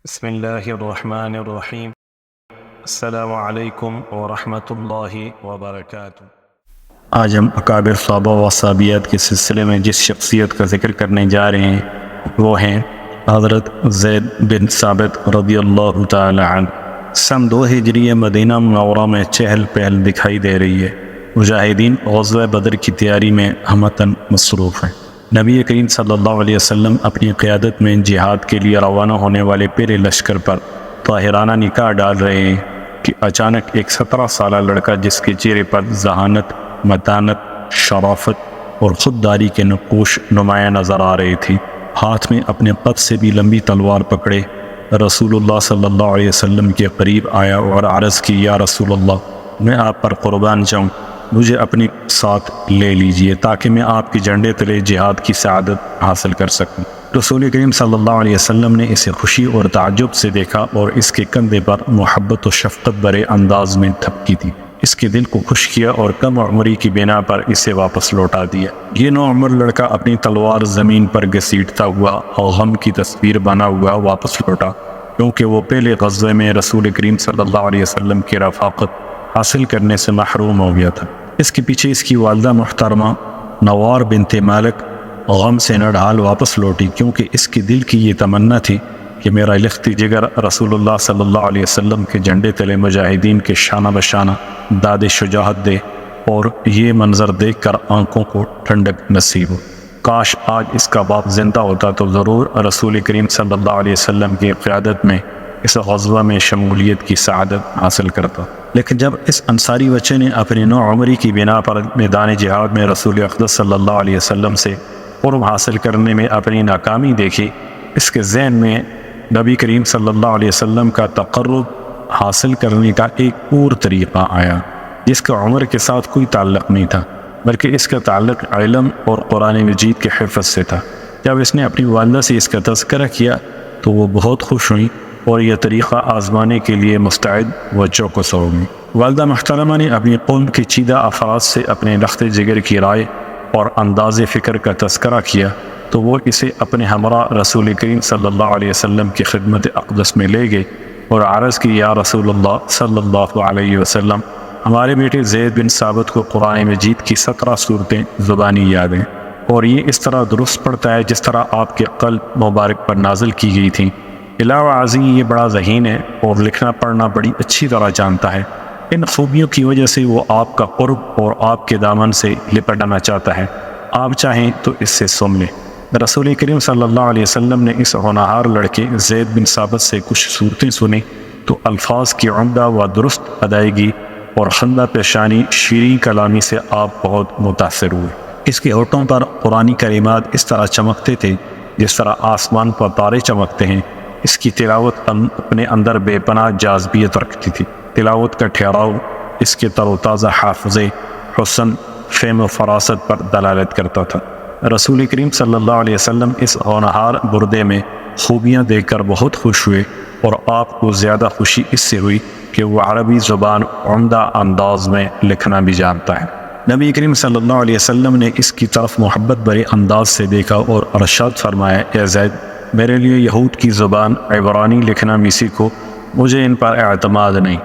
بسم اللہ الرحمن الرحیم۔ السلام علیکم ورحمۃ اللہ وبرکاتہ۔ آج ہم اکابر صحابہ و صحابیات کے سلسلے میں جس شخصیت کا ذکر کرنے جا رہے ہیں وہ ہیں حضرت زید بن ثابت رضی اللہ تعالی عنہ۔ سن 2 ہجری مدینہ منورہ میں چہل پہل دکھائی دے رہی ہے۔ مجاہدین غزوہ بدر کی تیاری میں ہمتاً مصروف ہیں۔ نبی کریم صلی اللہ علیہ وسلم اپنی قیادت میں جہاد کے لیے روانہ ہونے والے پورے لشکر پر طاہرانہ نکاح ڈال رہے ہیں کہ اچانک ایک 17 سالہ لڑکا جس کے چہرے پر ذہانت، متانت، شرافت اور خودداری کے نقوش نمایاں نظر آ رہے تھے، ہاتھ میں اپنے قد سے بھی لمبی تلوار پکڑے رسول اللہ صلی اللہ علیہ وسلم کے قریب آیا اور عرض کی، یا رسول اللہ، میں آپ پر قربان جاؤں، مجھے اپنے ساتھ لے لیجئے تاکہ میں آپ کے جھنڈے تلے جہاد کی سعادت حاصل کر سکوں۔ رسول کریم صلی اللہ علیہ وسلم نے اسے خوشی اور تعجب سے دیکھا اور اس کے کندھے پر محبت و شفقت بھرے انداز میں تھپکی دی، اس کے دل کو خوش کیا اور کم عمری کی بنا پر اسے واپس لوٹا دیا۔ یہ نوعمر لڑکا اپنی تلوار زمین پر گھسیٹتا ہوا اور غم کی تصویر بنا ہوا واپس لوٹا، کیونکہ وہ پہلے غزوے میں رسول کریم صلی اللہ علیہ وسلم کی رفاقت حاصل کرنے سے محروم ہو گیا تھا۔ اس کے پیچھے اس کی والدہ محترمہ نوار بنت مالک غم سے نڈھال واپس لوٹی، کیونکہ اس کے دل کی یہ تمنا تھی کہ میرا لختی جگر رسول اللہ صلی اللہ علیہ وسلم کے جھنڈے تلے مجاہدین کے شانہ بشانہ داد شجاعت دے اور یہ منظر دیکھ کر آنکھوں کو ٹھنڈک نصیب ہو۔ کاش آج اس کا باپ زندہ ہوتا تو ضرور رسول کریم صلی اللہ علیہ وسلم کی قیادت میں اس غزوہ میں شمولیت کی سعادت حاصل کرتا، لیکن جب اس انصاری بچے نے اپنی نوعمری کی بنا پر میدان جہاد میں رسول اقدس صلی اللہ علیہ وسلم سے قرب حاصل کرنے میں اپنی ناکامی دیکھی، اس کے ذہن میں نبی کریم صلی اللہ علیہ وسلم کا تقرب حاصل کرنے کا ایک اور طریقہ آیا جس کا عمر کے ساتھ کوئی تعلق نہیں تھا، بلکہ اس کا تعلق علم اور قرآن مجید کے حفظ سے تھا۔ جب اس نے اپنی والدہ سے اس کا تذکرہ کیا تو وہ بہت خوش ہوئی اور یہ طریقہ آزمانے کے لیے مستعد و چوکس ہو گئی۔ والدہ محترمہ نے اپنی قوم کے چیدہ افراد سے اپنے رخت جگر کی رائے اور انداز فکر کا تذکرہ کیا تو وہ اسے اپنے ہمراہ رسول کریم صلی اللہ علیہ وسلم کی خدمت اقدس میں لے گئے اور عرض کی، یا رسول اللہ صلی اللہ علیہ وسلم، ہمارے بیٹے زید بن ثابت کو قرآن مجید کی 17 سورتیں زبانی یاد ہیں اور یہ اس طرح درست پڑھتا ہے جس طرح آپ کے قلب مبارک پر نازل کی گئی تھیں۔ علاوہ ازیں یہ بڑا ذہین ہے اور لکھنا پڑھنا بڑی اچھی طرح جانتا ہے۔ ان خوبیوں کی وجہ سے وہ آپ کا قرب اور آپ کے دامن سے لپٹنا چاہتا ہے، آپ چاہیں تو اس سے سن لیں۔ رسول کریم صلی اللہ علیہ وسلم نے اس ہونہار لڑکے زید بن ثابت سے کچھ صورتیں سنی تو الفاظ کی عمدہ و درست ادائیگی اور خندہ پیشانی شیریں کلامی سے آپ بہت متاثر ہوئے۔ اس کے ہونٹوں پر قرآنی کلمات اس طرح چمکتے تھے جس طرح آسمان پر تارے چمکتے ہیں۔ اس کی تلاوت اپنے اندر بے پناہ جاذبیت رکھتی تھی۔ تلاوت کا ٹھہراؤ اس کے تر و تازہ حافظے، حسن، فہم و فراست پر دلالت کرتا تھا۔ رسول کریم صلی اللہ علیہ وسلم اس ہونہار بردے میں خوبیاں دیکھ کر بہت خوش ہوئے اور آپ کو زیادہ خوشی اس سے ہوئی کہ وہ عربی زبان عمدہ انداز میں لکھنا بھی جانتا ہے۔ نبی کریم صلی اللہ علیہ وسلم نے اس کی طرف محبت بھرے انداز سے دیکھا اور ارشاد فرمایا، اے زید، میرے لیے یہود کی زبان عبرانی لکھنا بھی سیکھو، مجھے ان پر اعتماد نہیں۔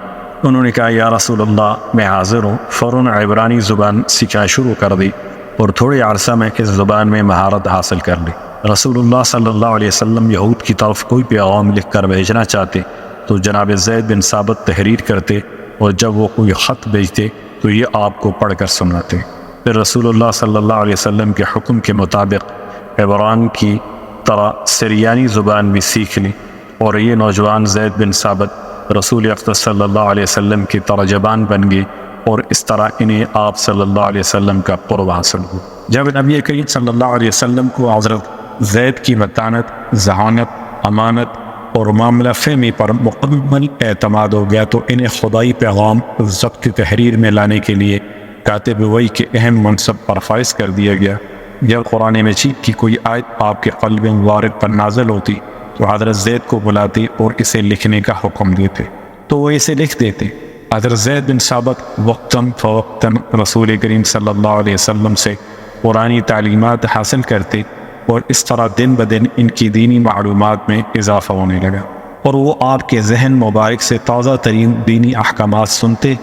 انہوں نے کہا، یا رسول اللہ، میں حاضر ہوں۔ فوراً عبرانی زبان سیکھنا شروع کر دی اور تھوڑے عرصہ میں اس زبان میں مہارت حاصل کر لی۔ رسول اللہ صلی اللہ علیہ وسلم یہود کی طرف کوئی پیغام لکھ کر بھیجنا چاہتے تو جناب زید بن ثابت تحریر کرتے اور جب وہ کوئی خط بھیجتے تو یہ آپ کو پڑھ کر سناتے۔ پھر رسول اللہ صلی اللہ علیہ وسلم کے حکم کے مطابق عبران کی طرح سریانی زبان بھی سیکھ لی اور یہ نوجوان زید بن ثابت رسول اقدس صلی اللہ علیہ وسلم کی ترجمان بن گئے اور اس طرح انہیں آپ صلی اللہ علیہ وسلم کا قرب حاصل ہو۔ جب نبی کریم صلی اللہ علیہ وسلم کو حضرت زید کی متانت، ذہانت، امانت اور معاملہ فہمی پر مکمل اعتماد ہو گیا تو انہیں خدائی پیغام ضبط تحریر میں لانے کے لیے کاتب وحی کے اہم منصب پر فائز کر دیا گیا۔ جب قرآن مجید کی کوئی آیت آپ کے قلب مبارک پر نازل ہوتی تو حضرت زید کو بلاتے اور اسے لکھنے کا حکم دیتے تو وہ اسے لکھ دیتے۔ حضرت زید بن ثابت وقتاً فوقتاً رسول کریم صلی اللہ علیہ وسلم سے قرآنی تعلیمات حاصل کرتے اور اس طرح دن بدن ان کی دینی معلومات میں اضافہ ہونے لگا۔ اور وہ آپ کے ذہن مبارک سے تازہ ترین دینی احکامات سنتے،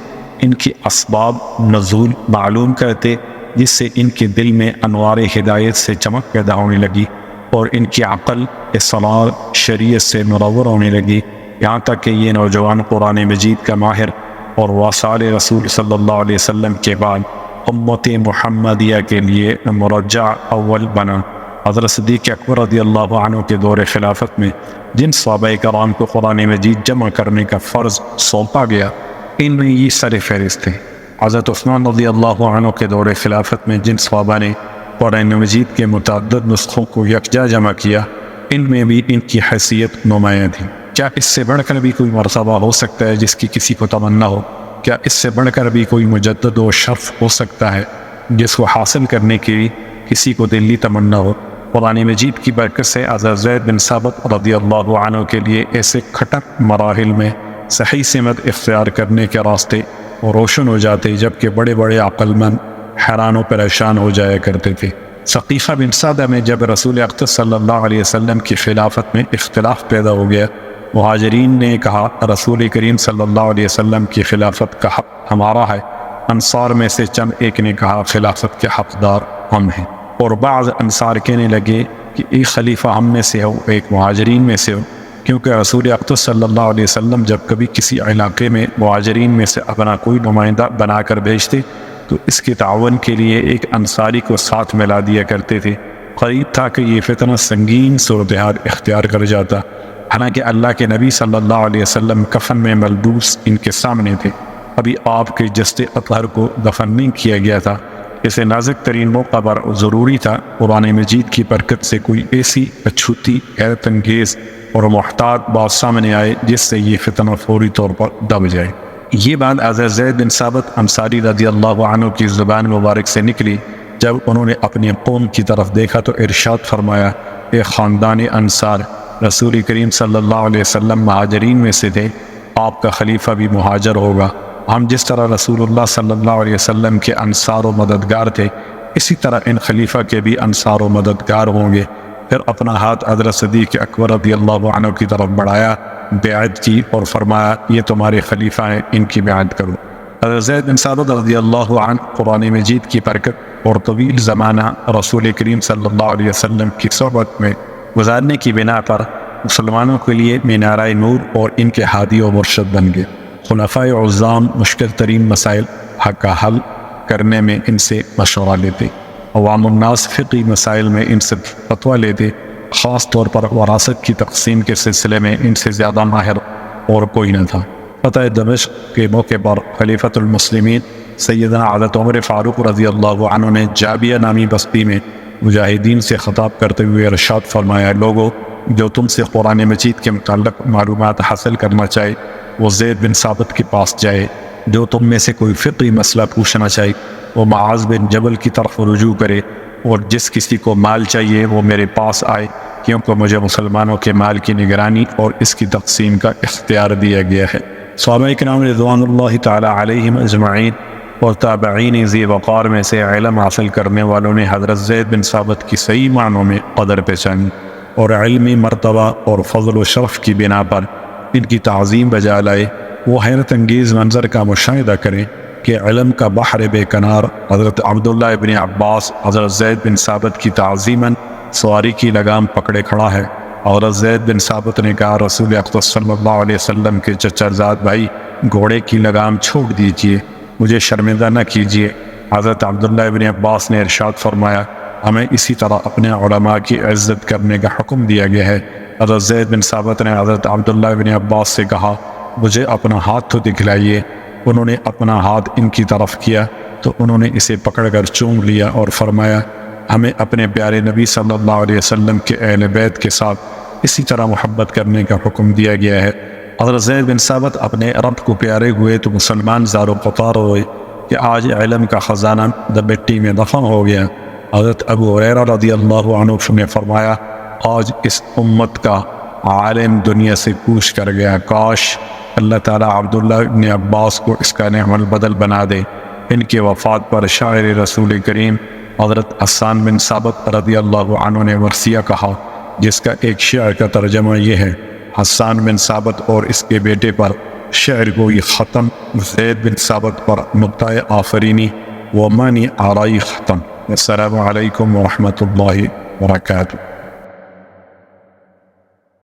ان کی اسباب نزول معلوم کرتے، جس سے ان کے دل میں انوار ہدایت سے چمک پیدا ہونے لگی اور ان کی عقل اصلاح شریعت سے منور ہونے لگی، یہاں تک کہ یہ نوجوان قرآن مجید کا ماہر اور وصال رسول صلی اللہ علیہ وسلم کے بعد امت محمدیہ کے لیے مرجع اول بنا۔ حضرت صدیق اکبر رضی اللہ عنہ کے دور خلافت میں جن صحابہ کرام کو قرآن مجید جمع کرنے کا فرض سونپا گیا، ان میں یہ سر فہرست تھے۔ حضرت عثمان رضی اللہ عنہ کے دور خلافت میں جن صحابہ نے قرآن مجید کے متعدد نسخوں کو یکجا جمع کیا، ان میں بھی ان کی حیثیت نمایاں تھی۔ کیا اس سے بڑھ کر بھی کوئی مرتبہ ہو سکتا ہے جس کی کسی کو تمنا ہو؟ کیا اس سے بڑھ کر بھی کوئی مجدد و شرف ہو سکتا ہے جس کو حاصل کرنے کی کسی کو دلی تمنا ہو؟ قرآن مجید کی برکت سے حضرت زید بن ثابت رضی اللہ عنہ کے لیے ایسے کھٹک مراحل میں صحیح سمت اختیار کرنے کے راستے روشن ہو جاتے، جبکہ بڑے بڑے عقل مند حیران و پریشان ہو جایا کرتے تھے۔ ثقیفہ بن سعدہ میں جب رسول اقدس صلی اللہ علیہ وسلم کی خلافت میں اختلاف پیدا ہو گیا، مہاجرین نے کہا رسول کریم صلی اللہ علیہ وسلم کی خلافت کا حق ہمارا ہے، انصار میں سے چند ایک نے کہا خلافت کے حقدار ہم ہیں، اور بعض انصار کہنے لگے کہ ایک خلیفہ ہم میں سے ہو، ایک مہاجرین میں سے ہو، کیونکہ رسول اقدس صلی اللہ علیہ وسلم جب کبھی کسی علاقے میں مہاجرین میں سے اپنا کوئی نمائندہ بنا کر بھیجتے تو اس کے تعاون کے لیے ایک انصاری کو ساتھ ملا دیا کرتے تھے۔ قریب تھا کہ یہ فتنہ سنگین صورتحال اختیار کر جاتا، حالانکہ اللہ کے نبی صلی اللہ علیہ وسلم کفن میں ملبوس ان کے سامنے تھے، ابھی آپ کے جسد اطہر کو دفن نہیں کیا گیا تھا۔ اسے نازک ترین موقع پر ضروری تھا قرآن مجید کی برکت سے کوئی ایسی اچھوتی حیرت انگیز اور محتاط بات سامنے آئے جس سے یہ فتنہ فوری طور پر دب جائے۔ یہ بات حضرت زید بن ثابت انصاری رضی اللہ عنہ کی زبان مبارک سے نکلی جب انہوں نے اپنی قوم کی طرف دیکھا تو ارشاد فرمایا، اے خاندان انصار، رسول کریم صلی اللہ علیہ وسلم مہاجرین میں سے تھے، آپ کا خلیفہ بھی مہاجر ہوگا۔ ہم جس طرح رسول اللہ صلی اللہ علیہ وسلم کے انصار و مددگار تھے، اسی طرح ان خلیفہ کے بھی انصار و مددگار ہوں گے۔ پھر اپنا ہاتھ حضرت صدیق اکبر رضی اللہ عنہ کی طرف بڑھایا، بیعت کی اور فرمایا، یہ تمہارے خلیفہ ہیں، ان کی بیعت کرو۔ حضرت زید بن ثابت رضی اللہ عنہ قرآن مجید کی برکت اور طویل زمانہ رسول کریم صلی اللہ علیہ وسلم کی صحبت میں گزارنے کی بنا پر مسلمانوں کے لیے مینارۂ نور اور ان کے ہادی و مرشد بن گئے۔ خلفائے اعظام مشکل ترین مسائل حق کا حل کرنے میں ان سے مشورہ لیتے، عوام الناس فقہی مسائل میں ان سے فتویٰ لیتے، خاص طور پر وراثت کی تقسیم کے سلسلے میں ان سے زیادہ ماہر اور کوئی نہ تھا۔ فتح دمشق کے موقع پر خلیفۃ المسلمین سیدنا حضرت عمر فاروق رضی اللہ عنہ نے جابیہ نامی بستی میں مجاہدین سے خطاب کرتے ہوئے ارشاد فرمایا، لوگو، جو تم سے قرآن مجید کے متعلق معلومات حاصل کرنا چاہے وہ زید بن ثابت کے پاس جائے، جو تم میں سے کوئی فقہی مسئلہ پوچھنا چاہے وہ معاذ بن جبل کی طرف رجوع کرے، اور جس کسی کو مال چاہیے وہ میرے پاس آئے، کیونکہ مجھے مسلمانوں کے مال کی نگرانی اور اس کی تقسیم کا اختیار دیا گیا ہے۔ صحابہ کرام رضوان اللہ تعالی علیہم اجمعین اور تابعین ذی وقار میں سے علم حاصل کرنے والوں نے حضرت زید بن ثابت کی صحیح معنوں میں قدر پہچانی اور علمی مرتبہ اور فضل و شرف کی بنا پر ان کی تعظیم بجا لائے۔ وہ حیرت انگیز منظر کا مشاہدہ کریں کہ علم کا بحر بے کنار حضرت عبداللہ ابن عباس حضرت زید بن ثابت کی تعظیماً سواری کی لگام پکڑے کھڑا ہے۔ حضرت زید بن ثابت نے کہا، رسول اقدس صلی اللہ علیہ وسلم کے چچا زاد بھائی، گھوڑے کی لگام چھوڑ دیجیے، مجھے شرمندہ نہ کیجیے۔ حضرت عبداللہ ابن عباس نے ارشاد فرمایا، ہمیں اسی طرح اپنے علماء کی عزت کرنے کا حکم دیا گیا ہے۔ حضرت زید بن ثابت نے حضرت عبداللہ ابن عباس سے کہا، مجھے اپنا ہاتھ تو دکھلائیے۔ انہوں نے اپنا ہاتھ ان کی طرف کیا تو انہوں نے اسے پکڑ کر چوم لیا اور فرمایا، ہمیں اپنے پیارے نبی صلی اللہ علیہ وسلم کے اہل بیت کے ساتھ اسی طرح محبت کرنے کا حکم دیا گیا ہے۔ حضرت زید بن ثابت اپنے رب کو پیارے ہوئے تو مسلمان زار و قطار ہوئے کہ آج علم کا خزانہ مٹی میں دفن ہو گیا۔ حضرت ابو ہریرہ رضی اللہ عنہ نے فرمایا، آج اس امت کا عالم دنیا سے کوچ کر گیا، کاش اللہ تعالیٰ عبداللہ ابن عباس کو اس کا نعم البدل بنا دے۔ ان کے وفات پر شاعر رسول کریم حضرت حسان بن ثابت رضی اللہ عنہ نے ورثیہ کہا، جس کا ایک شعر کا ترجمہ یہ ہے، حسان بن ثابت اور اس کے بیٹے پر شعر گوئی ختم، زید بن ثابت پر نقطۂ آفرینی و معنی آرائی ختم۔ السلام علیکم ورحمۃ اللہ وبرکاتہ۔